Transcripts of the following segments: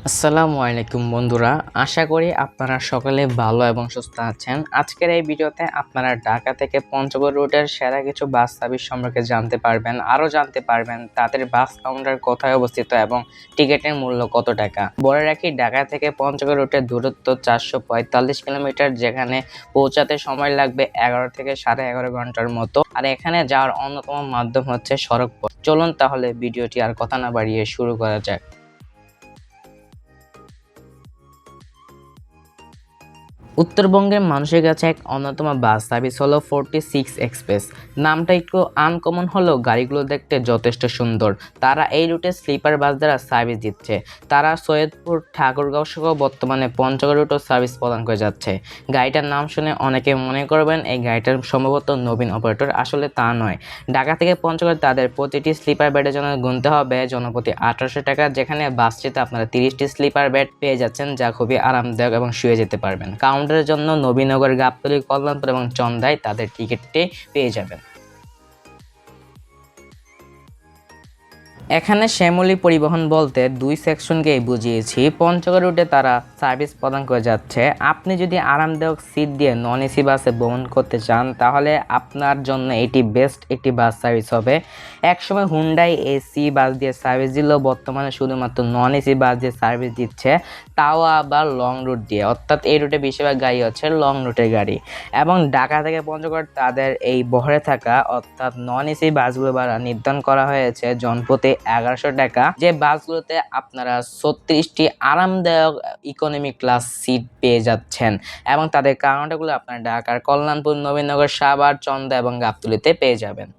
আসসালামু আলাইকুম বন্ধুরা, আশা করি আপনারা সকলে ভালো এবং সুস্থ আছেন। আজকের এই ভিডিওতে আপনারা ঢাকা থেকে পঞ্চগড় রুটের সেরা কিছু বাস সার্ভিস সম্পর্কে জানতে পারবেন। আরও জানতে পারবেন তাদের বাস কাউন্টার কোথায় অবস্থিত এবং টিকিটের মূল্য কত টাকা। বলে রাখি, ঢাকা থেকে পঞ্চগড় রুটের দূরত্ব 445 কিলোমিটার, যেখানে পৌঁছাতে সময় লাগবে 11 থেকে 11.5 ঘন্টার মতো। আর এখানে যাওয়ার অন্যতম মাধ্যম হচ্ছে সড়ক পথ। চলুন তাহলে ভিডিওটি আর কথা না বাড়িয়ে শুরু করা যাক। উত্তরবঙ্গের মানুষের কাছে এক অন্যতম বাস সার্ভিস হলো 46 এক্সপ্রেস। নামটা একটু আনকমন হলেও গাড়িগুলো দেখতে যথেষ্ট সুন্দর। তারা এই রুটে স্লিপার বাস দ্বারা সার্ভিস দিচ্ছে। তারা সৈয়দপুর, ঠাকুরগাঁও সহ বর্তমানে পঞ্চগড় রুটও সার্ভিস প্রদান করে যাচ্ছে। গাড়িটার নাম শুনে অনেকে মনে করবেন এই গাড়িটার সম্ভবত নবীন অপারেটর, আসলে তা নয়। ঢাকা থেকে পঞ্চগড় তাদের প্রতিটি স্লিপার বেডের জন্য গুনতে হবে জনপ্রতি 1800 টাকা, যেখানে বাসটিতে আপনারা 30টি স্লিপার বেড পেয়ে যাচ্ছেন, যা খুবই আরামদায়ক এবং শুয়ে যেতে পারবেন। কাউন্টারের জন্য নবীনগর, গাবতলী, কল্যাণপুর এবং চন্দায় তাদের টিকিটটি পেয়ে যাবেন। এখানে শ্যামলী পরিবহন বলতে দুই সেকশনকেই বুঝিয়েছি। পঞ্চগড় রুটে তারা সার্ভিস প্রদান করে যাচ্ছে। আপনি যদি আরামদায়ক সিট দিয়ে নন এসি বাসে ভ্রমণ করতে চান, তাহলে আপনার জন্য এটি বেস্ট একটি বাস সার্ভিস হবে। একসময় হুন্ডাই এসি বাস দিয়ে সার্ভিস দিল, বর্তমানে শুধুমাত্র নন এসি বাস দিয়ে সার্ভিস দিচ্ছে, তাও আবার লং রুট দিয়ে। অর্থাৎ এই রুটে বেশিরভাগ গাড়ি হচ্ছে লং রুটের গাড়ি। এবং ঢাকা থেকে পঞ্চগড় তাদের এই বহরে থাকা অর্থাৎ নন এসি বাসগুলো ভাড়া নির্ধারণ করা হয়েছে জনপ্রতি 1100 টাকা, যে বাসগুলোতে আপনারা 36টি আরামদায়ক ইকোনমি ক্লাস সিট পেয়ে যাচ্ছেন। এবং তাদের কাউন্টারগুলো আপনারা ঢাকার কল্যাণপুর, নবীনগর, সাভার, চন্দা এবং গাবতলীতে পেয়ে যাবেন।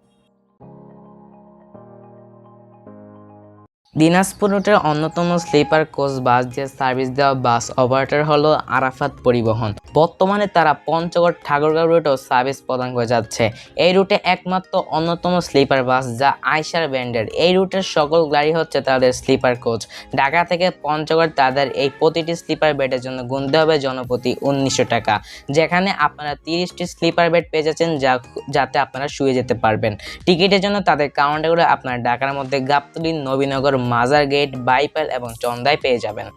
দিনাজপুর রুটের অন্যতম স্লিপার কোচ বাস দিয়ে সার্ভিস দেওয়া বাস অপারেটর হলো আরাফাত পরিবহন। বর্তমানে তারা পঞ্চগড়, ঠাকুরগাঁও রুটেও সার্ভিস প্রদান করে যাচ্ছে। এই রুটে একমাত্র অন্যতম স্লিপার বাস যা আইসার ব্র্যান্ডের। এই রুটের সকল গাড়ি হচ্ছে তাদের স্লিপার কোচ। ঢাকা থেকে পঞ্চগড় তাদের এই প্রতিটি স্লিপার বেডের জন্য গুনতে হবে জনপ্রতি 1900 টাকা, যেখানে আপনারা 30টি স্লিপার বেড পেয়ে যাচ্ছেন, যাতে আপনারা শুয়ে যেতে পারবেন। টিকিটের জন্য তাদের কাউন্টারগুলো আপনারা ঢাকার মধ্যে গাবতলী, নবীনগর, মাজার গেট, বাইপাল এবং চন্দায় পেয়ে যাবেন।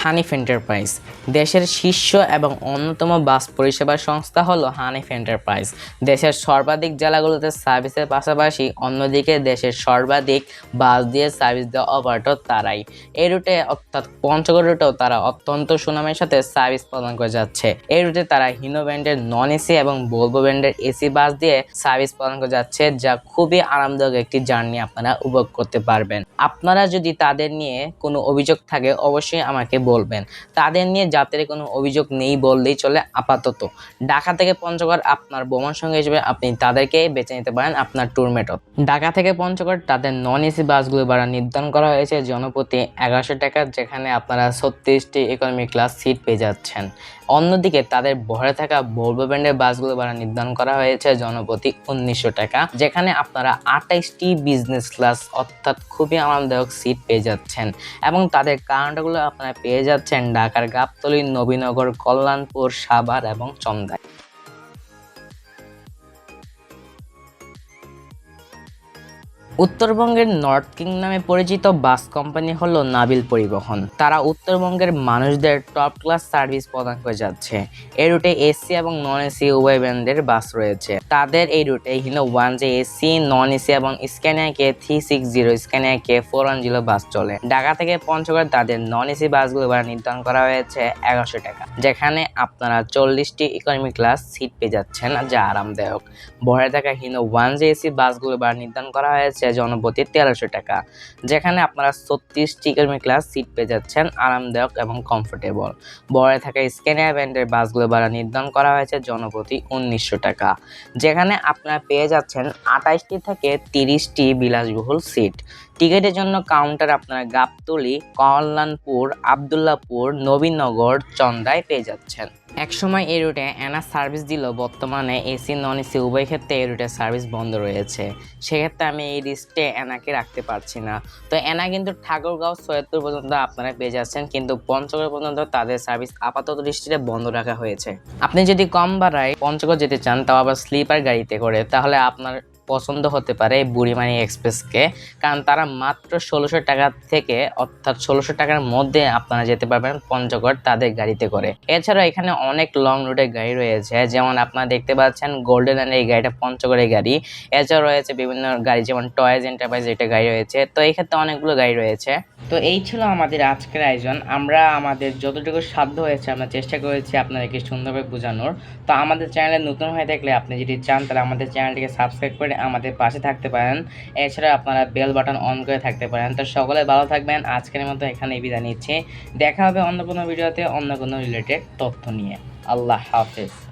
হানিফ এন্টারপ্রাইজ দেশের শীর্ষ এবং অন্যতম বাস পরিষেবা সংস্থা হলো হানিফ এন্টারপ্রাইজ। দেশের সর্বাধিক জেলাগুলোতে সার্ভিসের পাশাপাশি অন্যদিকে দেশের সর্বাধিক বাস দিয়ে সার্ভিস দেওয়া অপারেটর তারাই। এই রুটে অর্থাৎ পঞ্চগড় রুটেও তারা অত্যন্ত সুনামের সাথে সার্ভিস প্রদান করে যাচ্ছে। এই রুটে তারা হিনো ব্র্যান্ডের নন এসি এবং ভলভো ব্র্যান্ডের এসি বাস দিয়ে সার্ভিস প্রদান করে যাচ্ছে, যা খুবই আরামদায়ক একটি জার্নি আপনারা উপভোগ করতে পারবেন। আপনারা যদি তাদের নিয়ে কোনো অভিযোগ থাকে অবশ্যই আমাকে বলবেন। তাদের নিয়ে যাত্রীর কোনো অভিযোগ নেই বললেই চলে আপাতত। ঢাকা থেকে পঞ্চগড় আপনার ভ্রমণ সঙ্গী হিসেবে আপনি তাদেরকে বেছে নিতে পারেন আপনার ট্যুর মেটড। ঢাকা থেকে পঞ্চগড় তাদের নন এসি বাসগুলো ভাড়া নির্ধারণ করা হয়েছে জনপ্রতি 1100 টাকা, যেখানে আপনারা 36টি ইকোনমি ক্লাস সিট পেয়ে যাচ্ছেন। অন্যদিকে তাদের বহরে থাকা ভলভো ব্র্যান্ডের বাসগুলো ভাড়া নির্ধারণ করা হয়েছে জনপ্রতি 1900 টাকা, যেখানে আপনারা 28টি বিজনেস ক্লাস অর্থাৎ খুবই আরামদায়ক সিট পেয়ে যাচ্ছেন। এবং তাদের কাউন্টারগুলো আপনারা পেয়ে যাচ্ছেন ঢাকার গাবতলী, নবীনগর, কল্যাণপুর, সাভার এবং চন্দায়। উত্তরবঙ্গের নর্থ কিং নামে পরিচিত বাস কোম্পানি হলো নাবিল পরিবহন। তারা উত্তরবঙ্গের মানুষদের টপ ক্লাস সার্ভিস প্রদান করে যাচ্ছে। এই রুটে এসি এবং নন এসি উভয় ব্র্যান্ডের বাস রয়েছে। তাদের এই রুটে Hino 1J AC, non AC এবং স্ক্যানিয়া কে 360, স্ক্যানিয়া কে 410 বাস চলে। ঢাকা থেকে পঞ্চগড় তাদের নন এসি বাসগুলো ভাড়া নির্ধারণ করা হয়েছে 1100 টাকা, যেখানে আপনারা 40টি ইকোনমি ক্লাস সিট পেয়ে যাচ্ছেন, যা আরামদায়ক। বহরে থাকা হিনো 1J এসি বাসগুলো ভাড়া নির্ধারণ করা হয়েছে জনপ্রতি 1300 টাকা, যেখানে আপনারা 36টি ইকোনমি ক্লাস সিট পেয়ে যাচ্ছেন, আরামদায়ক এবং কমফোর্টেবল। বহরে থাকা স্ক্যানিয়া ব্র্যান্ডের বাসগুলো ভাড়া নির্ধারণ করা হয়েছে জনপ্রতি 1900 টাকা, যেখানে আপনারা পেয়ে যাচ্ছেন 28টি থেকে 30টি বিলাসবহুল সিট। টিকিটের জন্য কাউন্টার আপনারা গাবতলী, কল্যাণপুর, আবদুল্লাপুর, নবীনগর, চন্দায় পেয়ে যাচ্ছেন। একসময় এই রুটে এনা সার্ভিস দিল, বর্তমানে এসি নন এসি উভয় ক্ষেত্রে এই রুটে সার্ভিস বন্ধ রয়েছে। সেক্ষেত্রে আমি এই লিস্টে এনাকে রাখতে পারছি না। তো এনা কিন্তু ঠাকুরগাঁও, সৈয়দপুর পর্যন্ত আপনারা পেয়ে যাচ্ছেন, কিন্তু পঞ্চগড় পর্যন্ত তাদের সার্ভিস আপাতত দৃষ্টিতে বন্ধ রাখা হয়েছে। আপনি যদি কম ভাড়ায় পঞ্চগড় যেতে চান, তাও আবার স্লিপার গাড়িতে করে, তাহলে আপনার পছন্দ হতে পারে বুড়িমারি এক্সপ্রেসকে, কারণ তারা মাত্র 1600 টাকা থেকে, অর্থাৎ 1600 টাকার মধ্যে আপনারা যেতে পারবেন পঞ্চগড় তাদের গাড়িতে করে। এছাড়া এখানে অনেক লং রুটের গাড়ি রয়েছে, যেমন আপনারা দেখতে পাচ্ছেন গোল্ডেন এর এই গাড়িটা পঞ্চগড়ের গাড়ি। এছাড়া রয়েছে বিভিন্ন গাড়ি, যেমন টয়েজ এন্টারপ্রাইজ এটা গাড়ি রয়েছে। তো এই ক্ষেত্রে অনেকগুলো গাড়ি রয়েছে। তো এই ছিল আমাদের আজকের আয়োজন। আমরা আমাদের যতটুকু সাধ্য হয়েছে আমরা চেষ্টা করেছি আপনাদেরকে সুন্দরভাবে বোঝানোর। তো আমাদের চ্যানেলে নতুন হয়ে থাকলে আপনি যদি চান তাহলে আমাদের চ্যানেলটিকে সাবস্ক্রাইব করে আমাদের পাশে থাকতে পারেন। এছাড়া আপনারা বেল বাটন অন করে থাকতে পারেন। তো সকলে ভালো থাকবেন। আজকের মতো এখানেই বিদায় নিচ্ছি। দেখা হবে অন্য কোনো ভিডিওতে অন্য কোনো রিলেটেড তথ্য নিয়ে। আল্লাহ হাফেজ।